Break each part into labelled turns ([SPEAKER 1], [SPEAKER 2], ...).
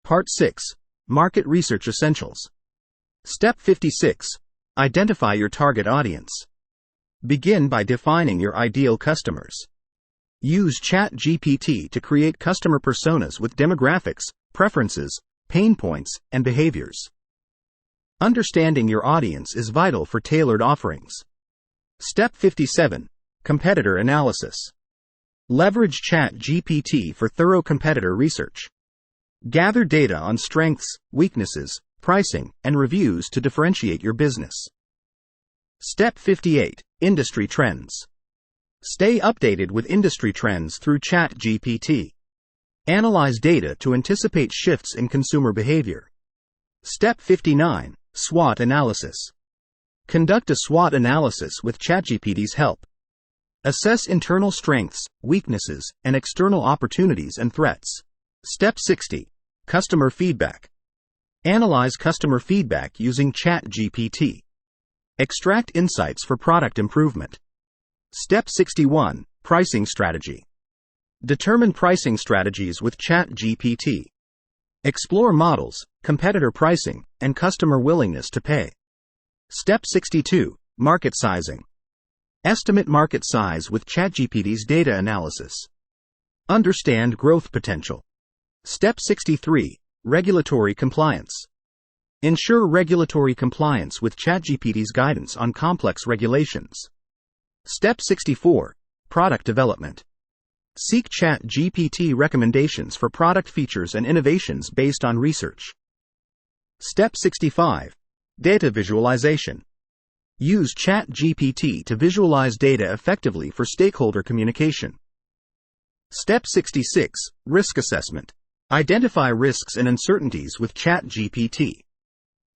[SPEAKER 1] Part 6. Market Research Essentials. Step 56. Identify your target audience. Begin by defining your ideal customers. Use ChatGPT to create customer personas with demographics, preferences, pain points, and behaviors. Understanding your audience is vital for tailored offerings. Step 57. Competitor Analysis. Leverage ChatGPT for thorough competitor research. Gather data on strengths, weaknesses, pricing, and reviews to differentiate your business. Step 58. Industry Trends. Stay updated with industry trends through ChatGPT. Analyze data to anticipate shifts in consumer behavior. Step 59. SWOT Analysis. Conduct a SWOT analysis with ChatGPT's help. Assess internal strengths, weaknesses, and external opportunities and threats. Step 60. Customer Feedback. Analyze customer feedback using ChatGPT. Extract insights for product improvement. Step 61. Pricing Strategy. Determine pricing strategies with ChatGPT. Explore models, competitor pricing, and customer willingness to pay. Step 62. Market Sizing. Estimate market size with ChatGPT's data analysis. Understand growth potential. Step 63. Regulatory Compliance. Ensure regulatory compliance with ChatGPT's guidance on complex regulations. Step 64. Product Development. Seek ChatGPT recommendations for product features and innovations based on research. Step 65. Data Visualization. Use ChatGPT to visualize data effectively for stakeholder communication. Step 66. Risk Assessment. Identify risks and uncertainties with ChatGPT.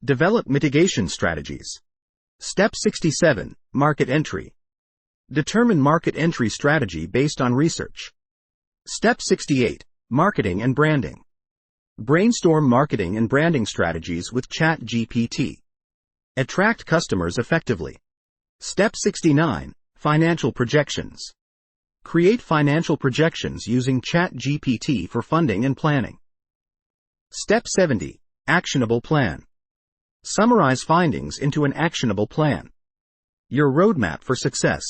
[SPEAKER 1] Develop mitigation strategies. Step 67. Market Entry. Determine market entry strategy based on research. Step 68. Marketing and Branding. Brainstorm marketing and branding strategies with ChatGPT. Attract customers effectively. Step 69. Financial Projections. Create financial projections using ChatGPT for funding and planning. Step 70. Actionable Plan. Summarize findings into an actionable plan. Your roadmap for success.